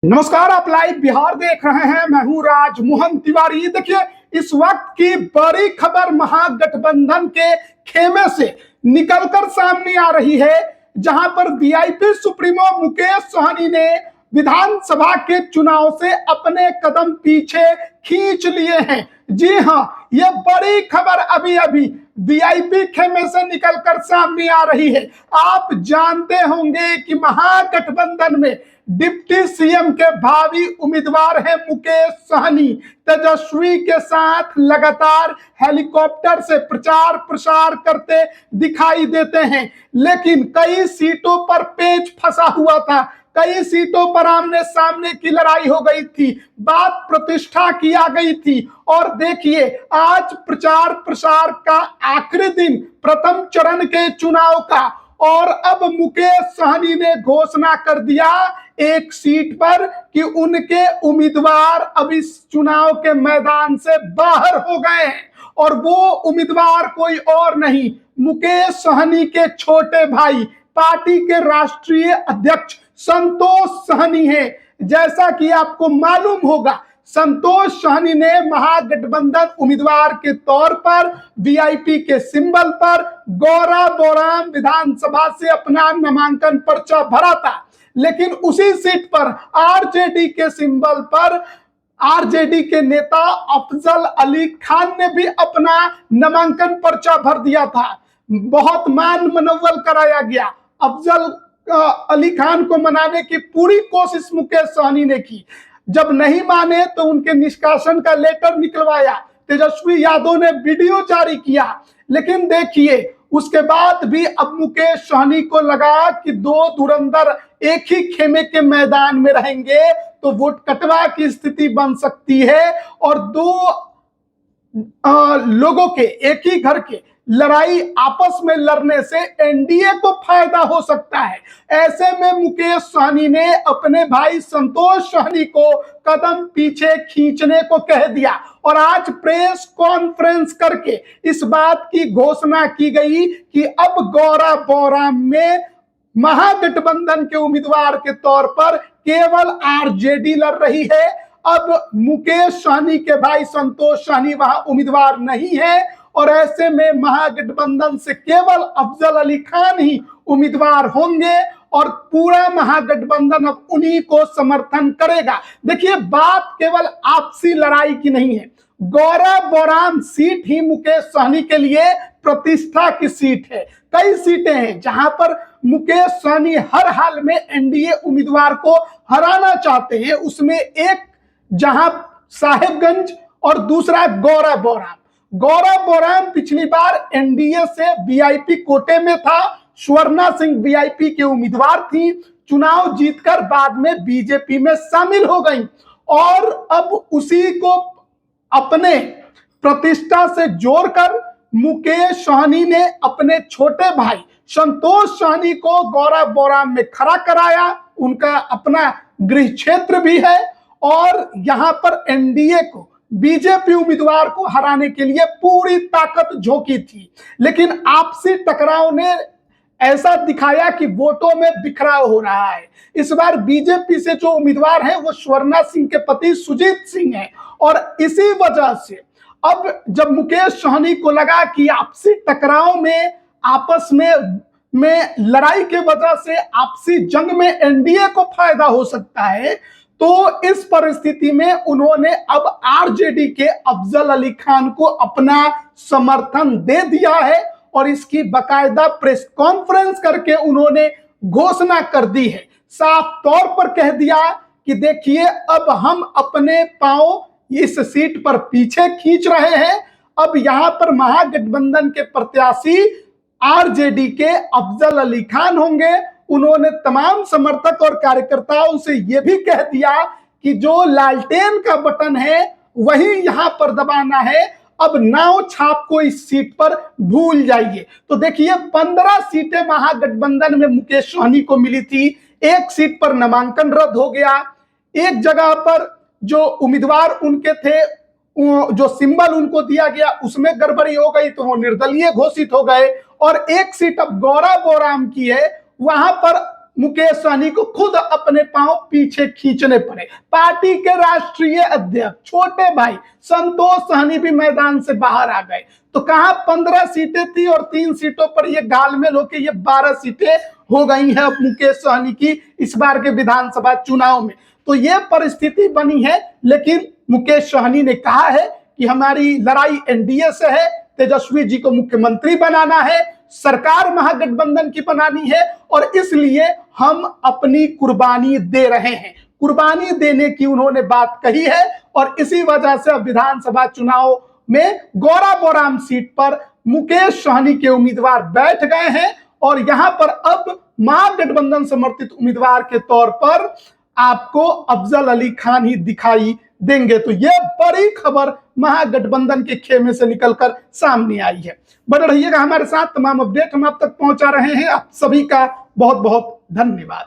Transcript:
नमस्कार, आप लाइव बिहार देख रहे हैं। मैं हूं राज मोहन तिवारी। देखिए, इस वक्त की बड़ी खबर महागठबंधन के खेमे से निकलकर सामने आ रही है, जहां पर वीआईपी सुप्रीमो मुकेश सहनी ने विधानसभा के चुनाव से अपने कदम पीछे खींच लिए हैं। जी हां, ये बड़ी खबर अभी अभी वीआईपी खेमे से निकलकर सामने आ रही है। आप जानते होंगे कि महागठबंधन में डिप्टी सीएम के भावी उम्मीदवार हैं मुकेश सहनी। तेजस्वी के साथ लगातार हेलीकॉप्टर से प्रचार प्रसार करते दिखाई देते हैं, लेकिन कई सीटों पर पेच फंसा हुआ था। कई सीटों पर आमने सामने की लड़ाई हो गई थी, बात प्रतिष्ठा किया गई थी। और देखिए, आज प्रचार प्रसार का आखिरी दिन प्रथम चरण के चुनाव का, और अब मुकेश सहनी ने घोषणा कर दिया एक सीट पर कि उनके उम्मीदवार अब इस चुनाव के मैदान से बाहर हो गए हैं। और वो उम्मीदवार कोई और नहीं, मुकेश सहनी के छोटे भाई, पार्टी के राष्ट्रीय अध्यक्ष संतोष सहनी है। जैसा कि आपको मालूम होगा, संतोष सहनी ने महागठबंधन उम्मीदवार के तौर पर वीआईपी के सिंबल पर गौरा बोराम विधानसभा से अपना नामांकन पर्चा भरा था, लेकिन उसी सीट पर आरजेडी के सिंबल पर आरजेडी के नेता अफजल अली खान ने भी अपना नामांकन पर्चा भर दिया था। बहुत मान मनौवल कराया गया। अफजल अली खान को मनाने की पूरी कोशिश मुकेश सहनी ने की। जब नहीं माने तो उनके निष्कासन का लेटर निकलवाया, तेजस्वी यादव ने वीडियो जारी किया। लेकिन देखिए, उसके बाद भी अब मुकेश सहनी को लगा कि दो धुरंधर एक ही खेमे के मैदान में रहेंगे तो वोट कटवा की स्थिति बन सकती है, और दो लोगों के एक ही घर के लड़ाई आपस में लड़ने से एनडीए को फायदा हो सकता है। ऐसे में मुकेश सहनी ने अपने भाई संतोष सहनी को कदम पीछे खींचने को कह दिया, और आज प्रेस कॉन्फ्रेंस करके इस बात की घोषणा की गई कि अब गौरा बोराम में महागठबंधन के उम्मीदवार के तौर पर केवल आरजेडी लड़ रही है। अब मुकेश सहनी के भाई संतोष सहनी वहां उम्मीदवार नहीं है, और ऐसे में महागठबंधन से केवल अफजल अली खान ही उम्मीदवार होंगे, और पूरा महागठबंधन अब उन्हीं को समर्थन करेगा। देखिए, बात केवल आपसी लड़ाई की नहीं है। गौरा बोराम सीट ही मुकेश सहनी के लिए प्रतिष्ठा की सीट है। कई सीटें हैं जहां पर मुकेश सहनी हर हाल में एनडीए उम्मीदवार को हराना चाहते हैं। उसमें एक जहां साहेबगंज और दूसरा गौरा बोराम। गौरा बोराम पिछली बार एनडीए से वीआईपी कोटे में था। स्वर्णा सिंह वीआईपी के उम्मीदवार थी, चुनाव जीतकर बाद में बीजेपी में शामिल हो गई, और अब उसी को अपने प्रतिष्ठा से जोड़कर मुकेश सहनी ने अपने छोटे भाई संतोष सहनी को गौरा बोराम में खड़ा कराया। उनका अपना गृह क्षेत्र भी है, और यहां पर एनडीए को बीजेपी उम्मीदवार को हराने के लिए पूरी ताकत झोंकी थी। लेकिन आपसी टकराव ने ऐसा दिखाया कि वोटों में बिखराव हो रहा है। इस बार बीजेपी से जो उम्मीदवार है वो स्वर्णा सिंह के पति सुजीत सिंह है, और इसी वजह से अब जब मुकेश सहनी को लगा कि आपसी टकराव में आपस में लड़ाई के वजह से आपसी जंग में एनडीए को फायदा हो सकता है, तो इस परिस्थिति में उन्होंने अब आरजेडी के अफजल अली खान को अपना समर्थन दे दिया है, और इसकी बकायदा प्रेस कॉन्फ्रेंस करके उन्होंने घोषणा कर दी है। साफ तौर पर कह दिया कि देखिए, अब हम अपने पांव इस सीट पर पीछे खींच रहे हैं। अब यहां पर महागठबंधन के प्रत्याशी आरजेडी के अफजल अली खान होंगे। उन्होंने तमाम समर्थक और कार्यकर्ताओं से यह भी कह दिया कि जो लालटेन का बटन है वही यहां पर दबाना है। अब नाव छाप को इस सीट पर भूल जाइए। तो देखिए, 15 सीटें महागठबंधन में मुकेश सहनी को मिली थी। एक सीट पर नामांकन रद्द हो गया। एक जगह पर जो उम्मीदवार उनके थे, जो सिंबल उनको दिया गया, उसमें गड़बड़ी हो गई तो वो निर्दलीय घोषित हो गए। और एक सीट अब गौरा बोराम की है, वहां पर मुकेश सहनी को खुद अपने पांव पीछे खींचने पड़े। पार्टी के राष्ट्रीय अध्यक्ष छोटे भाई संतोष सहनी भी मैदान से बाहर आ गए। तो कहां 15 सीटें थी और 3 सीटों पर ये गालमेल होकर ये 12 सीटें हो गई हैं अब मुकेश सहनी की इस बार के विधानसभा चुनाव में। तो ये परिस्थिति बनी है, लेकिन मुकेश सहनी ने कहा है कि हमारी लड़ाई एनडीए से है, तेजस्वी जी को मुख्यमंत्री बनाना है, सरकार महागठबंधन की बनानी है और इसलिए हम अपनी कुर्बानी दे रहे हैं। कुर्बानी देने की उन्होंने बात कही है और इसी वजह से अब विधानसभा चुनाव में गौराबोराम सीट पर मुकेश सहनी के उम्मीदवार बैठ गए हैं और यहां पर अब महागठबंधन समर्थित उम्मीदवार के तौर पर आपको अफजल अली खान ही दिखाई देंगे। तो यह बड़ी खबर महागठबंधन के खेमे से निकलकर सामने आई है। बने रहिएगा हमारे साथ, तमाम अपडेट हम आप तक पहुंचा रहे हैं। आप सभी का बहुत बहुत धन्यवाद।